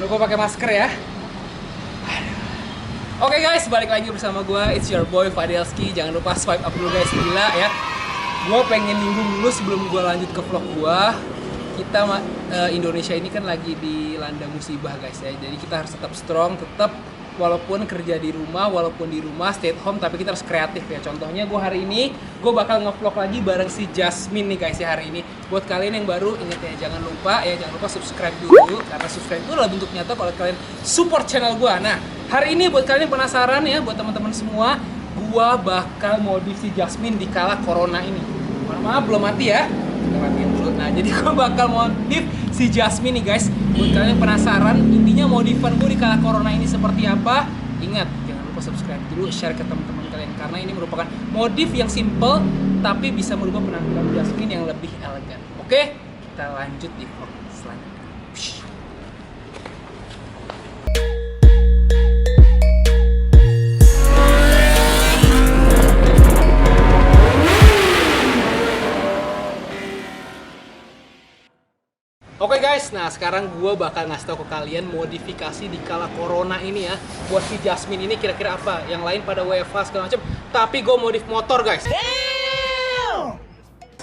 Udah gue pakai masker ya. Oke guys, balik lagi bersama gue. It's your boy Fadelski. Jangan lupa swipe up dulu guys, gila ya. Gue pengen nyinggung dulu sebelum gue lanjut ke vlog gue. Kita Indonesia ini kan lagi dilanda musibah guys ya. Jadi kita harus tetap strong, tetap walaupun kerja di rumah, walaupun di rumah stay at home, tapi kita harus kreatif ya. Contohnya gue hari ini gue bakal ngevlog lagi bareng si Jasmine nih guys ya hari ini. Buat kalian yang baru, ingat ya jangan lupa subscribe dulu, karena subscribe itu adalah bentuk nyata kalau kalian support channel gue. Nah hari ini buat kalian penasaran ya, buat teman-teman semua, gue bakal modif si Jasmine di kala corona ini. Maaf belum mati ya, kita matiin dulu. Nah jadi gue bakal modif si Jasmine nih guys. Buat kalian yang penasaran, intinya modifan gue di kala corona ini seperti apa, ingat jangan lupa subscribe dulu, share ke teman-teman kalian, karena ini merupakan modif yang simple tapi bisa merubah penampilan Jasmine yang lebih elegan. Oke, kita lanjut di vlog selanjutnya. Oke guys, nah sekarang gue bakal ngasih tau ke kalian modifikasi di kala corona ini ya. Buat si Jasmine ini kira-kira apa? Yang lain pada WFH segala macam, tapi gue modif motor guys. Damn!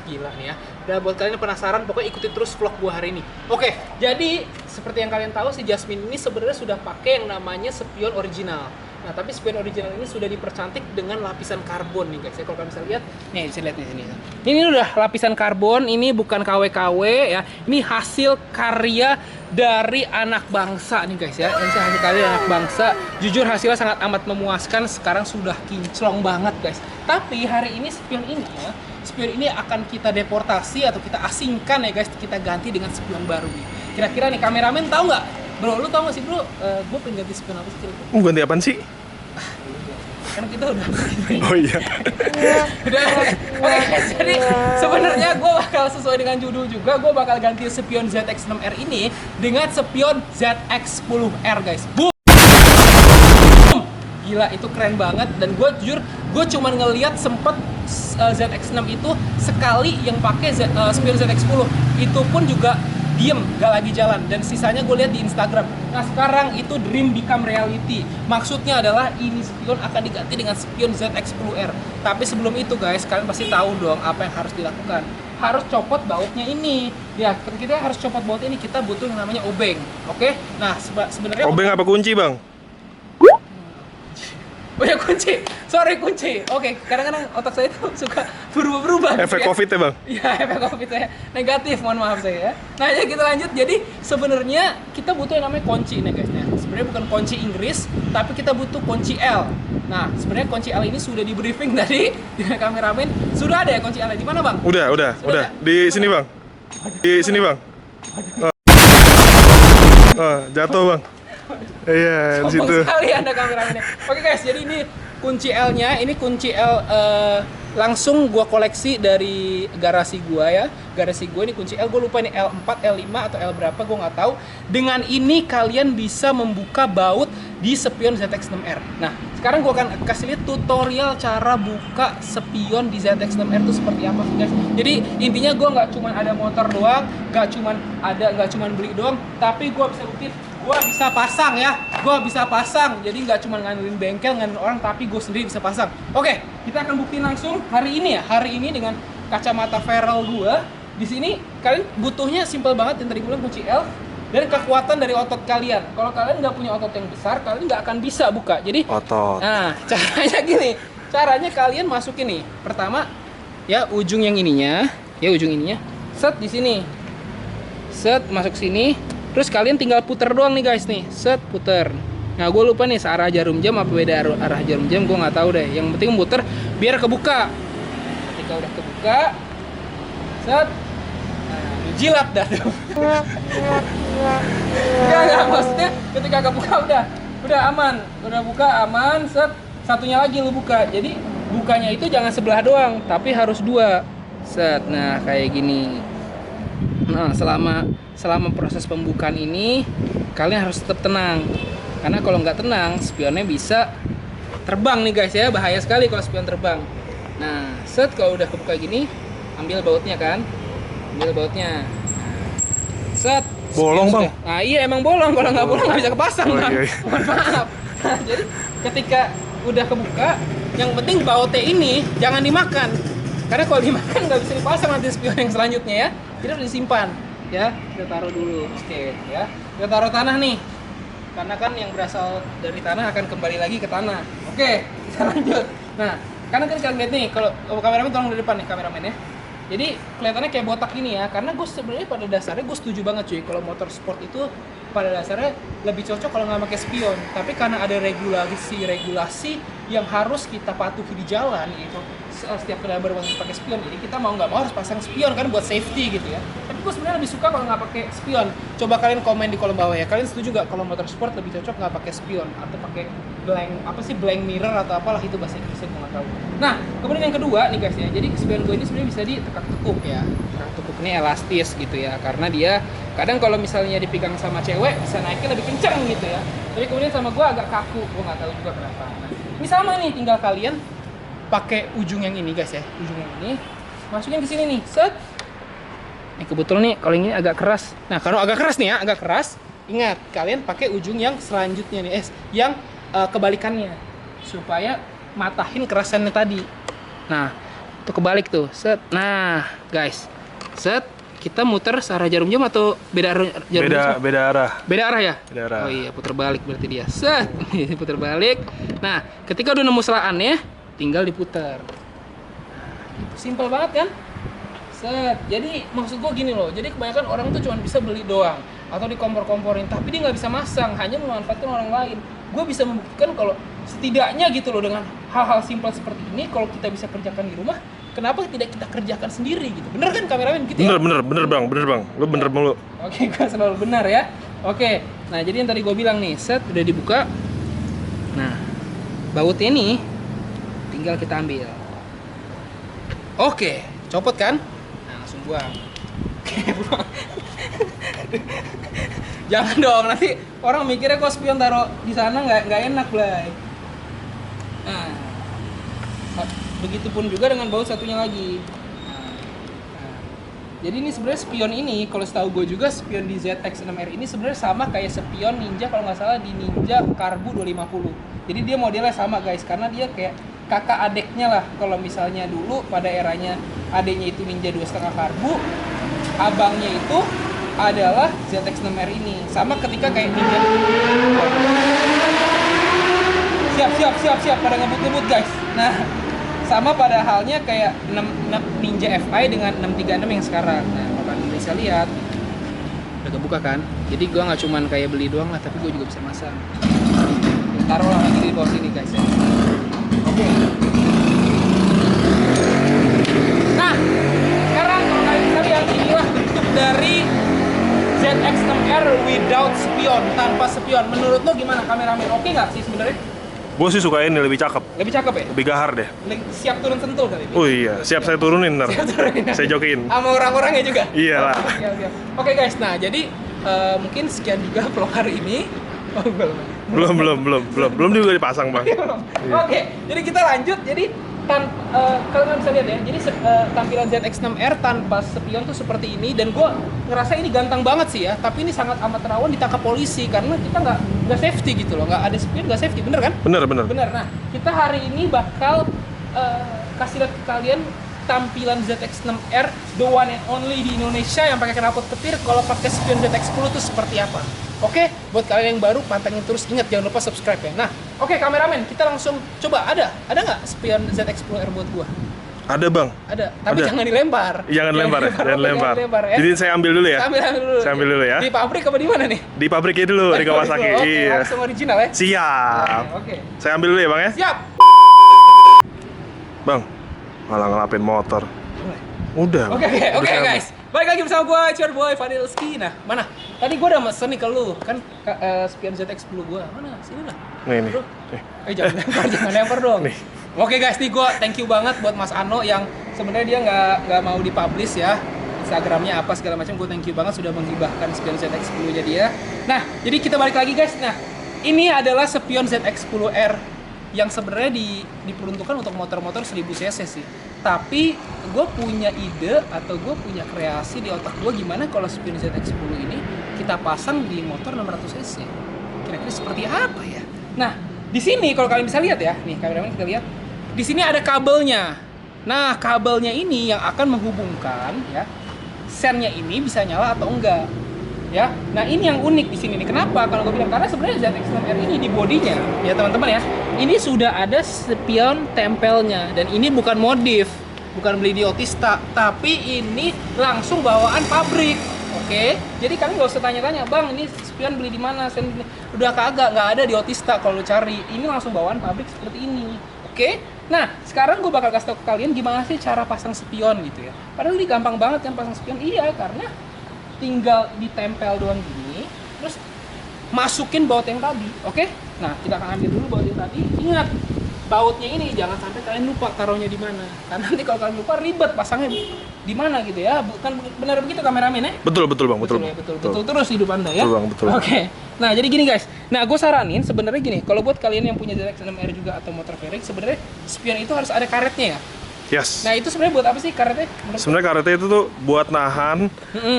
Gila nih ya. Dan buat kalian yang penasaran, pokoknya ikuti terus vlog gue hari ini. Oke, jadi seperti yang kalian tahu si Jasmine ini sebenarnya sudah pakai yang namanya spion original. Nah, tapi spion original ini sudah dipercantik dengan lapisan karbon nih guys. Ya, kalau kalian bisa lihat, nih bisa lihat di sini. Ini udah lapisan karbon, ini bukan KW-KW ya. Ini hasil karya dari anak bangsa nih guys ya. Ini hasil karya anak bangsa. Jujur hasilnya sangat amat memuaskan. Sekarang sudah kinclong banget guys. Tapi hari ini spion ini akan kita deportasi atau kita asingkan ya guys. Kita ganti dengan spion baru nih. Kira-kira nih kameramen tahu nggak? Bro, lu tau gak sih bro, gue pengen ganti spion apa sih kira-kira? Ganti apaan sih? Kan kita udah Oh iya. udah. Oke guys, jadi sebenarnya gue bakal sesuai dengan judul juga, gue bakal ganti spion ZX6R ini dengan spion ZX10R guys. Boom! Gila, itu keren banget. Dan gue jujur, gue cuman ngeliat sempet ZX6 itu sekali yang pakai spion ZX10. Itu pun juga diem, gak lagi jalan, dan sisanya gue lihat di Instagram. Nah sekarang itu dream become reality. Maksudnya adalah ini spion akan diganti dengan spion ZX10R. Tapi sebelum itu guys, kalian pasti tahu dong apa yang harus dilakukan. Harus copot bautnya ini. Ya, kita harus copot baut ini. Kita butuh yang namanya obeng. Oke? Nah sebenarnya Obeng apa kunci bang? oh ya kunci, sorry kunci. Oke, kadang-kadang otak saya itu suka berubah-berubah. Efek COVID ya bang? Iya, efek COVID saya negatif, mohon maaf saya ya. Nah ya kita lanjut. Jadi sebenarnya kita butuh yang namanya kunci nih guys. Sebenarnya bukan kunci Inggris, tapi kita butuh kunci L. Nah sebenarnya kunci L ini sudah di briefing tadi dengan kameramen. Sudah ada ya kunci L di mana bang? Udah. Di sini bang. Di sini bang. Jatuh bang. Iya, di situ. Sekali Anda kameramennya. Oke guys, jadi ini kunci L-nya, ini kunci L langsung gua koleksi dari garasi gua ya. Garasi gua ini kunci L, gua lupa ini L4, L5 atau L berapa gua nggak tahu. Dengan ini kalian bisa membuka baut di spion ZX6R. Nah, sekarang gua akan kasih lihat tutorial cara buka spion di ZX6R itu seperti apa guys. Jadi intinya gua nggak cuma ada motor doang, nggak cuma beli doang, tapi gua bisa buktiin gue bisa pasang ya, gue bisa pasang. Jadi nggak cuma ngandelin bengkel, ngandelin orang, tapi gue sendiri bisa pasang. Oke, kita akan buktiin langsung hari ini ya. Hari ini dengan kacamata Ferrell gue. Di sini kalian butuhnya simple banget yang tadi gue bilang, kunci L dan kekuatan dari otot kalian. Kalau kalian nggak punya otot yang besar, kalian nggak akan bisa buka. Jadi otot. Nah, caranya gini. Caranya kalian masukin nih. Pertama, ya ujung yang ininya, set di sini. Set masuk sini. Terus kalian tinggal puter doang nih guys nih, set puter. Nah gue lupa nih searah jarum jam apa beda arah jarum jam, gue nggak tahu deh. Yang penting muter biar kebuka. Ketika udah kebuka, set, nah, jilat dah tuh. Enggak, maksudnya ketika kebuka udah aman, udah buka aman, set. Satunya lagi lu buka. Jadi bukanya itu jangan sebelah doang, tapi harus dua. Set, nah kayak gini. Nah selama proses pembukaan ini kalian harus tetap tenang, karena kalau nggak tenang spionnya bisa terbang nih guys ya, bahaya sekali kalau spion terbang. Nah set, kalau udah kebuka gini ambil bautnya kan, set Bolong, spion Bang. sudah. Nah iya emang bolong, kalau nggak bolong nggak bisa kepasang Oh, Bang. iya, iya. Mohon maaf. Nah, jadi ketika udah kebuka, yang penting baut ini jangan dimakan. Karena kalau dimakan nggak bisa dipasang nanti spion yang selanjutnya ya. Jadi harus disimpan ya. Kita taruh dulu sedikit ya. Kita taruh tanah nih. Karena kan yang berasal dari tanah akan kembali lagi ke tanah. Oke, kita lanjut. Nah, karena kan kalian lihat nih, kalau kameramen tolong dari depan nih kameramen ya. Jadi kelihatannya kayak botak ini ya, karena gue sebenarnya pada dasarnya gue setuju banget cuy kalau motor sport itu pada dasarnya lebih cocok kalau nggak pakai spion. Tapi karena ada regulasi yang harus kita patuhi di jalan, gitu. Setiap kendaraan baru pakai spion, jadi kita mau nggak mau harus pasang spion kan buat safety gitu ya. Tapi gue sebenarnya lebih suka kalau nggak pakai spion. Coba kalian komen di kolom bawah ya. Kalian setuju nggak kalau motor sport lebih cocok nggak pakai spion atau pakai blank mirror atau apalah itu bahasa Inggrisnya gue nggak tahu. Nah kemudian yang kedua nih guys ya. Jadi spion gue ini sebenarnya bisa ditekuk-tekuk ya. Tekuk ini elastis gitu ya. Karena dia kadang kalau misalnya dipegang sama cewek bisa naiknya lebih kencang gitu ya. Tapi kemudian sama gue agak kaku. Gue nggak tahu juga kenapa. Nah, ini sama nih, tinggal kalian pakai ujung yang ini guys ya, ujung yang ini masukin ke sini nih, set. Ini kebetulan nih kalau ini agak keras. Nah kalau agak keras nih ya, agak keras, ingat kalian pakai ujung yang selanjutnya nih, yang kebalikannya supaya matahin kerasannya tadi. Nah itu kebalik tuh, set. Nah guys, set. Kita muter searah jarum jam atau beda arah jarum jam? Beda arah. Beda arah ya? Beda arah. Oh iya, putar balik berarti dia. Set, putar balik. Nah, ketika udah nemu selaannya, tinggal diputar. Nah, simpel banget kan? Set. Jadi maksud gua gini loh. Jadi kebanyakan orang tuh cuma bisa beli doang atau dikompor-komporin, tapi dia nggak bisa masang, hanya memanfaatkan orang lain. Gue bisa membuktikan kalau setidaknya gitu loh dengan hal-hal simpel seperti ini, kalau kita bisa kerjakan di rumah, kenapa tidak kita kerjakan sendiri gitu? Bener kan kameramen gitu ya? Bener bang. Lu bener mulu. Oke, gue selalu benar ya. Oke, nah jadi yang tadi gue bilang nih, set udah dibuka. Nah, bautnya ini tinggal kita ambil. Oke, copot kan? Nah, langsung buang. Oke, buang. Jangan dong, nanti orang mikirnya kok spion taruh di sana nggak enak, Blay. Nah, begitupun juga dengan baut satunya lagi. Nah, jadi ini sebenarnya spion ini, kalau setahu gue juga spion di ZX6R ini sebenarnya sama kayak spion Ninja kalau nggak salah di Ninja Karbu 250. Jadi dia modelnya sama guys, karena dia kayak kakak adeknya lah. Kalau misalnya dulu pada eranya adeknya itu Ninja 2,5 Karbu, abangnya itu adalah ZX6R ini. Sama ketika kayak Ninja. Siap pada ngebut guys. Nah, sama pada halnya kayak Ninja FI dengan 636 yang sekarang. Nah, kalau kalian bisa lihat udah kebuka kan. Jadi gua nggak cuman kayak beli doang lah, tapi gua juga bisa masang. Taruh lagi di bawah sini guys ya. Oke. Nah, sekarang kalau kalian bisa lihat inilah bentuk dari ZX6R without spion, tanpa spion. Menurut lo gimana kameramen? Oke nggak sih sebenarnya? Gue sih suka ini, lebih cakep. Lebih cakep ya? Lebih gahar deh. Siap turun sentul kali ini? Oh iya, siap saya turunin ntar. Siap turunin. Saya jokin. Sama orang-orangnya juga? Iyalah. Oke guys, nah jadi mungkin sekian juga vlog hari ini. Oh, Belum juga dipasang bang. Oke, jadi kita lanjut. Jadi kalian bisa lihat ya, jadi tampilan ZX6R tanpa spion tuh seperti ini, dan gue ngerasa ini ganteng banget sih ya. Tapi ini sangat amat rawan ditangkap polisi karena kita nggak safety gitu loh, nggak ada spion, nggak safety, bener kan? Bener. Nah, kita hari ini bakal kasih lihat ke kalian tampilan ZX6R, the one and only di Indonesia yang pakai knalpot petir kalau pakai spion ZX10 tuh seperti apa. Oke, buat kalian yang baru pantengin terus, ingat jangan lupa subscribe ya. Nah, oke kameramen, kita langsung coba. Ada nggak spion ZX10R buat gua? Ada bang. Ada, tapi Ada. jangan dilempar. Jangan lempar ya. Jadi saya ambil dulu ya. Ambil dulu. Saya ambil dulu ya. Di pabrik apa di mana nih? Di pabriknya dulu, di Kawasaki. Oke, Iya. langsung original ya. Siap. Oke. Saya ambil dulu ya bang ya. Siap. Bang, malah ngelapin motor. Udah. Oke saya ambil. guys. Balik lagi bersama gue, it's your boy Fadilski. Nah, mana? Tadi gue udah mesen nih ke lu, kan spion ZX10 gue. Mana? Sini lah. Nih. Bro. Jangan lempar dong. Nih. Oke guys, nih gue thank you banget buat Mas Ano yang sebenarnya dia nggak mau dipublish ya. Instagramnya apa segala macam, gue thank you banget sudah menghibahkan spion ZX10 nya dia. Nah, jadi kita balik lagi guys. Nah, ini adalah spion ZX10R yang sebenarnya diperuntukkan untuk motor-motor 1000 cc sih. Tapi gue punya ide atau gue punya kreasi di otak gue gimana kalau spion ZX10 ini kita pasang di motor 600 cc. Kira-kira seperti apa ya? Nah, di sini kalau kalian bisa lihat ya, nih kameramen kita lihat. Di sini ada kabelnya. Nah, kabelnya ini yang akan menghubungkan ya sennya ini bisa nyala atau enggak. Ya, nah ini yang unik di sini nih. Kenapa? Kalau gue bilang karena sebenarnya ZX-6R ini di bodinya, ya teman-teman ya, ini sudah ada spion tempelnya dan ini bukan modif, bukan beli di Otista, tapi ini langsung bawaan pabrik. Oke, jadi kalian nggak usah tanya-tanya, bang ini spion beli di mana? Udah kagak, nggak ada di Otista kalau lu cari. Ini langsung bawaan pabrik seperti ini. Oke, nah sekarang gue bakal kasih tau ke kalian gimana sih cara pasang spion gitu ya. Padahal ini gampang banget kan pasang spion. Iya, karena tinggal ditempel doang gini, terus masukin baut yang tadi, oke? Nah, kita akan ambil dulu baut yang tadi. Ingat, bautnya ini jangan sampai kalian lupa taruhnya di mana. Karena nanti kalau kalian lupa ribet pasangnya di mana gitu ya. Bukan benar begitu kameramen ya? Betul bang, betul. Ya, betul terus hidup Anda ya. Betul bang, betul. Oke. Nah, jadi gini guys. Nah, gue saranin sebenarnya gini, kalau buat kalian yang punya ZX-6R juga atau motor VRX, sebenarnya spion itu harus ada karetnya ya. Yes. Nah, itu sebenarnya buat apa sih karetnya? Sebenarnya karetnya itu tuh buat nahan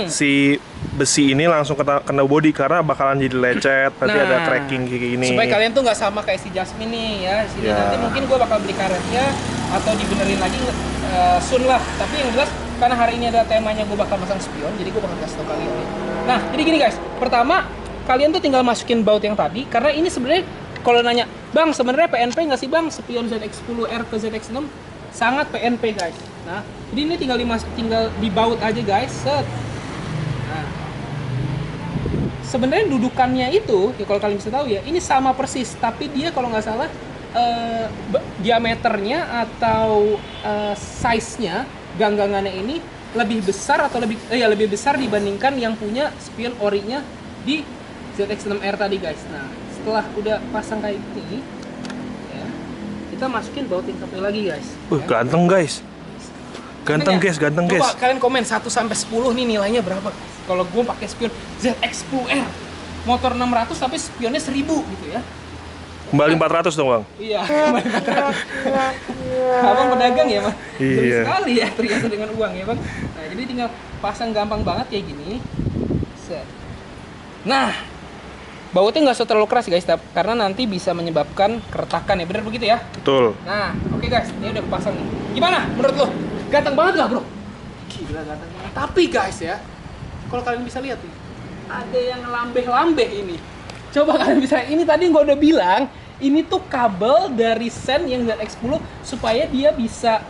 si besi ini langsung kena bodi karena bakalan jadi lecet, nanti ada cracking kayak gini. Supaya kalian tuh nggak sama kayak si Jasmine nih ya. Sini nanti mungkin gue bakal beli karetnya atau dibenerin lagi soon lah. Tapi yang jelas karena hari ini ada temanya gue bakal masang spion, jadi gue bakal kasih tau kalian nih. Nah, jadi gini guys. Pertama, kalian tuh tinggal masukin baut yang tadi karena ini sebenarnya kalau nanya, "Bang, sebenarnya PNP nggak sih, Bang, spion ZX10R ke ZX6?" Sangat PNP guys. Nah, jadi ini tinggal dibaut aja guys. Set. Nah, sebenarnya dudukannya itu, ya kalau kalian bisa tahu ya, ini sama persis, tapi dia kalau nggak salah diameternya atau size-nya ganggangannya ini lebih besar atau lebih besar dibandingkan yang punya spion ori-nya di ZX-6R tadi guys. Nah, setelah udah pasang kayak gini, ya, kita masukin baut yang satu lagi guys. Ganteng guys. Ganteng guys. Coba kalian komen 1 sampai 10 nih nilainya berapa? Kalau gue pakai spion ZX10R motor 600 tapi spionnya 1000 gitu ya. Kembali 400 dong bang. Iya, kembali 400. Abang pedagang ya, Mas? Iya. Sekali ya ternyata dengan uang ya, Bang. Nah, jadi tinggal pasang gampang banget kayak gini. Set. Nah, bautnya nggak usah terlalu keras guys, karena nanti bisa menyebabkan keretakan ya, benar begitu ya? Betul. Nah, oke guys, ini udah kepasang nih. Gimana menurut lo? Ganteng banget gak bro? Gila ganteng banget. Tapi guys ya, kalau kalian bisa lihat nih, ada yang lambeh-lambeh ini. Coba kalian bisa, ini tadi gue udah bilang, ini tuh kabel dari sen yang ZX10 supaya dia bisa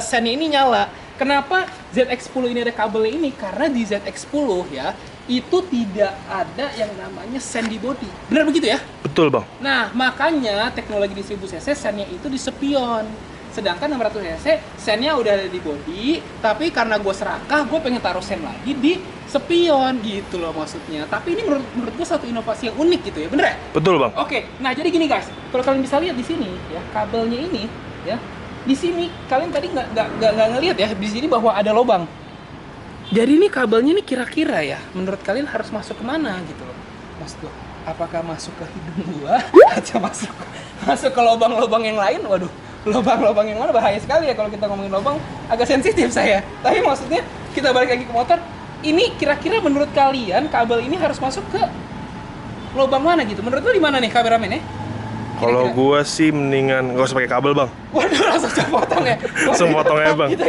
sennya ini nyala. Kenapa ZX10 ini ada kabelnya ini? Karena di ZX10 ya, itu tidak ada yang namanya sen di body. Benar begitu ya? Betul bang. Nah, makanya teknologi di 1000 cc sennya itu di spion. Sedangkan 600 cc sennya udah ada di body, tapi karena gue serakah, gue pengen taruh sen lagi di spion gitu loh maksudnya. Tapi ini menurut gue satu inovasi yang unik gitu ya, bener ya? Betul bang. Oke, nah jadi gini guys, kalau kalian bisa lihat di sini ya, kabelnya ini ya, di sini kalian tadi nggak ngelihat ya, di sini bahwa ada lubang. Jadi ini kabelnya ini kira-kira ya, menurut kalian harus masuk kemana gitu loh, maksud gue? Apakah masuk ke hidung gua atau masuk ke lubang-lubang yang lain? Waduh, lubang-lubang yang mana bahaya sekali ya kalau kita ngomongin lubang, agak sensitif saya. Tapi maksudnya kita balik lagi ke motor, ini kira-kira menurut kalian kabel ini harus masuk ke lubang mana gitu? Menurut lu di mana nih kameramen ya? Kalau gua sih mendingan nggak usah pakai kabel bang. Waduh, langsung potong ya. Langsung potong aja bang. Itu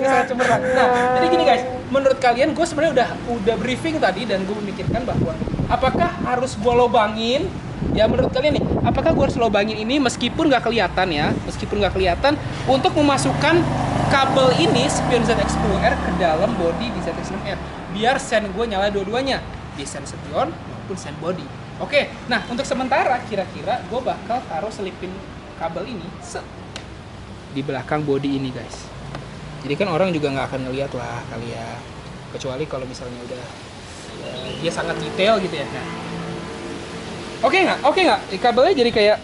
sangat cemerlang. Nah, jadi gini guys, menurut kalian gue sebenarnya udah briefing tadi dan gue memikirkan bahwa apakah harus gue lobangin? Ya menurut kalian nih, apakah gue harus lobangin ini meskipun nggak kelihatan ya, untuk memasukkan kabel ini spion ZX10R ke dalam body di ZX6R biar sen gue nyala dua-duanya, di sen spion maupun sen body. Oke, nah untuk sementara kira-kira gue bakal taruh selipin kabel ini di belakang body ini guys. Jadi kan orang juga nggak akan ngeliat lah kali ya, kecuali kalau misalnya udah dia sangat detail gitu ya. Nah, oke nggak? Kabelnya jadi kayak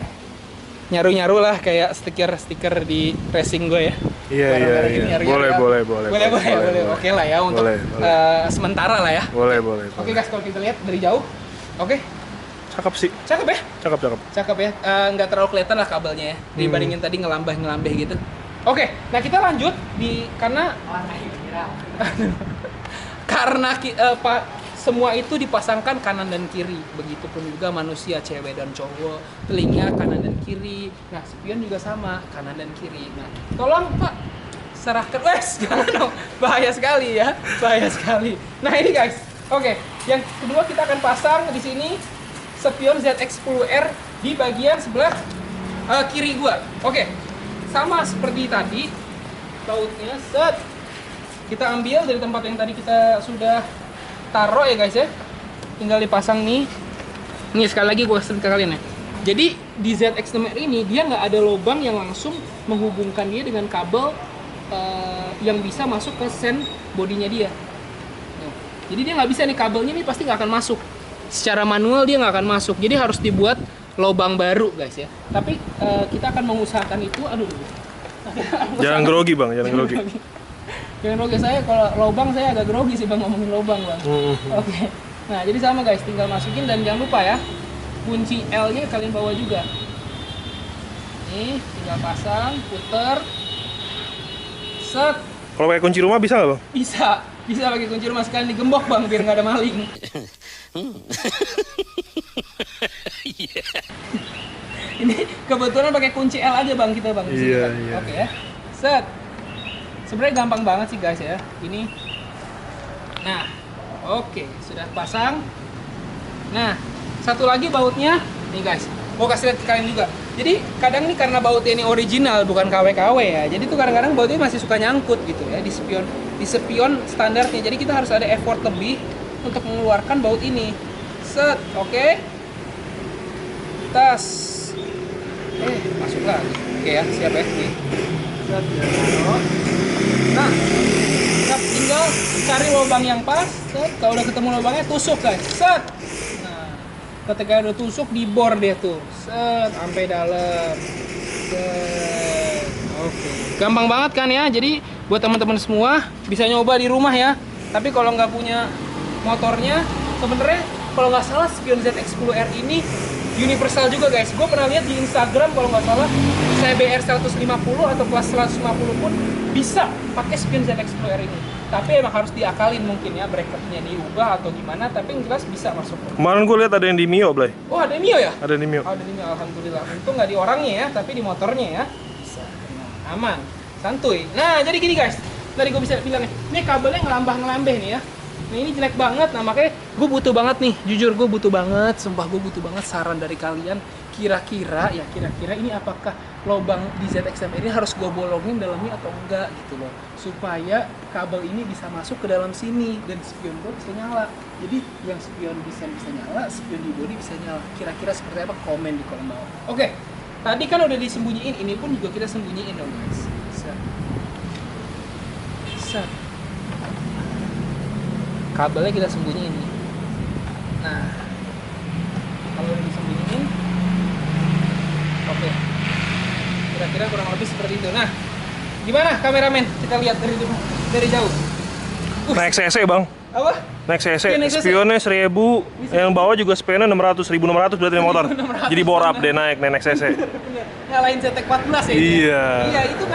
nyaru-nyaru lah, kayak stiker di racing gue ya. Iya. Boleh. Oke lah ya untuk sementara lah ya. Boleh. Oke guys, kalau kita lihat dari jauh, oke. Cakep sih. Cakep ya? Cakep Ya. Nggak terlalu kelihatan lah kabelnya ya, dibandingin tadi ngelambah gitu. Oke, nah kita lanjut karena semua itu dipasangkan kanan dan kiri. Begitupun juga manusia, cewek dan cowok, telinga kanan dan kiri. Nah, spion juga sama, kanan dan kiri. Nah, tolong Pak, serahkan. Wes, jangan dong. Bahaya sekali ya, bahaya sekali. Nah, ini guys. Oke, yang kedua kita akan pasang di sini spion ZX10R di bagian sebelah kiri gua. Oke, sama seperti tadi, bautnya set. Kita ambil dari tempat yang tadi kita sudah taruh ya guys ya. Tinggal dipasang nih. Nih sekali lagi gue kasih ke kalian ya. Jadi di ZX10R ini dia nggak ada lubang yang langsung menghubungkan dia dengan kabel yang bisa masuk ke sen bodinya dia. Nah, jadi dia nggak bisa nih, kabelnya nih pasti nggak akan masuk. Secara manual dia nggak akan masuk. Jadi harus dibuat lubang baru guys ya. Tapi kita akan mengusahakan itu. Aduh. Jangan grogi bang, jangan grogi. Jangan grogi, saya kalau lubang saya agak grogi sih bang ngomongin lubang bang. Oke. Nah jadi sama guys, tinggal masukin dan jangan lupa ya, kunci L-nya kalian bawa juga. Nih, tinggal pasang, puter, set. Kalau pakai kunci rumah bisa nggak bang? Bisa pakai kunci rumah, sekalian digembok bang biar nggak ada maling. Ini kebetulan pakai kunci L aja bang kita bang. Iya. Oke ya, set. Sebenarnya gampang banget sih guys ya. Ini. Nah, oke, sudah pasang. Nah, satu lagi bautnya nih guys. Mau kasih lihat ke kalian juga. Jadi kadang nih karena bautnya ini original bukan KW-KW ya. Jadi tuh kadang-kadang bautnya masih suka nyangkut gitu ya di spion standarnya. Jadi kita harus ada effort lebih untuk mengeluarkan baut ini. Set, oke. Tas. Masuk lagi. Oke ya, siap ya nih. Set, nah, kita tinggal cari lubang yang pas. Set, kalau udah ketemu lubangnya tusuk guys. Set. Nah, ketika udah tusuk dibor dia tuh. Set, sampai dalam. Set. Oke. Gampang banget kan ya. Jadi buat teman-teman semua bisa nyoba di rumah ya. Tapi kalau nggak punya motornya, sebenarnya kalau nggak salah spion ZX10R ini universal juga guys. Gue pernah lihat di Instagram kalau nggak salah CBR 150 atau kelas 150 pun bisa pakai spion ZX10R ini. Tapi emang harus diakalin mungkin ya, bracketnya diubah atau gimana. Tapi yang jelas bisa masuk. Kemarin gue lihat ada yang di Mio, Blay. Oh ada Mio ya? Ada di Mio. Oh, ada Mio, alhamdulillah. Untung nggak di orangnya ya, tapi di motornya ya. Bisa. Nah, aman, santuy. Nah jadi gini guys, tadi gue bisa bilang ini kabelnya ngelambah-ngelambeh nih ya. Nah ini jelek banget, nah makanya gue butuh banget nih, jujur gue butuh banget, sumpah gue butuh banget saran dari kalian. Kira-kira ini apakah lubang di ZX10R ini harus gue bolongin dalamnya atau enggak gitu loh, supaya kabel ini bisa masuk ke dalam sini dan spion gue bisa nyala. Jadi yang spion bisa nyala, spion di body bisa nyala. Kira-kira seperti apa? Komen di kolom bawah. Oke, tadi kan udah disembunyiin, ini pun juga kita sembunyiin dong guys. Set. Kabelnya kita sembunyiin nih. Nah, kalau udah disembunyiin, oke. Kira-kira kurang lebih seperti itu. Nah, gimana kameramen? Kita lihat dari jauh. Naik CC bang. Apa? Naik CC. Iya, naik CC. Spionnya 1000, yang bawah juga spionnya 600, 1600 berarti motor. 1600. Jadi bore up deh naik CC. Nyalain ZX14 ya? Iya. Iya, itu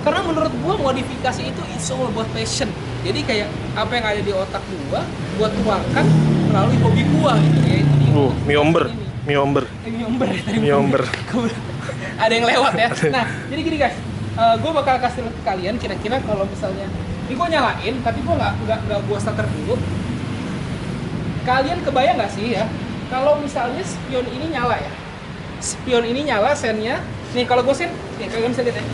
karena menurut gua modifikasi itu it's all about passion. Jadi kayak apa yang ada di otak gua tuangkan melalui hobi gua gitu ya. Itu di Miomber. Miomber ya tadi. Miomber. Ada yang lewat ya. Nah, jadi gini guys, gua bakal kasih lihat ke kalian kira-kira kalau misalnya ini gua nyalain, tapi gua nggak gua starter dulu. Kalian kebayang nggak sih ya, kalau misalnya spion ini nyala ya? Spion ini nyala, sennya. Nih kalau gue sen, nih kalian bisa lihat ya.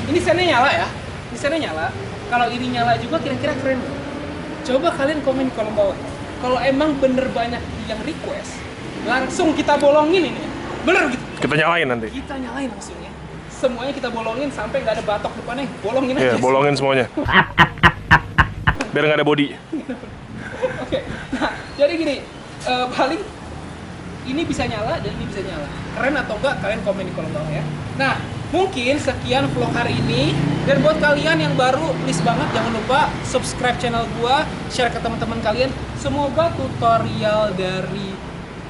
Ini sennya nyala ya. Ini sennya nyala. Kalau ini nyala juga kira-kira keren. Coba kalian komen di kolom bawah. Kalau emang bener banyak yang request, langsung kita bolongin ini. Bener gitu. Kita nyalain nanti. Kita nyalain langsung ya. Semuanya kita bolongin sampai nggak ada batok depannya. Bolongin aja. Iya, bolongin semuanya. Biar nggak ada body. Oke. Nah, jadi gini, paling ini bisa nyala dan ini bisa nyala. Keren atau enggak kalian komen di kolom bawah ya. Nah, mungkin sekian vlog hari ini. Dan buat kalian yang baru, please banget jangan lupa subscribe channel gua, share ke teman-teman kalian. Semoga tutorial dari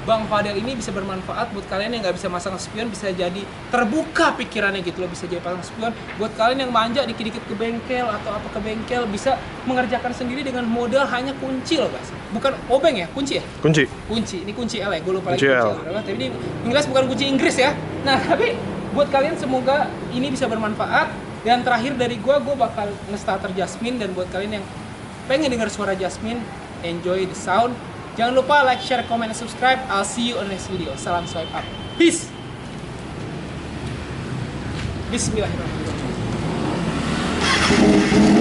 Bang Fadel ini bisa bermanfaat buat kalian yang nggak bisa masang spion, bisa jadi terbuka pikirannya gitu loh, bisa jadi pasang spion. Buat kalian yang manja dikit-dikit ke bengkel atau apa ke bengkel, bisa mengerjakan sendiri dengan modal hanya kunci loh guys. Bukan obeng ya, kunci ya? Kunci. Kunci, ini kunci L ya, gue lupa Kunci lagi L. kunci L berapa. Tapi ini jelas bukan kunci Inggris ya. Nah tapi buat kalian semoga ini bisa bermanfaat. Dan terakhir dari gue bakal nge-starter Jasmine. Dan buat kalian yang pengen dengar suara Jasmine, enjoy the sound. Jangan lupa like, share, comment, and subscribe. I'll see you on the next video. Salam swipe up. Peace. Bismillahirrahmanirrahim.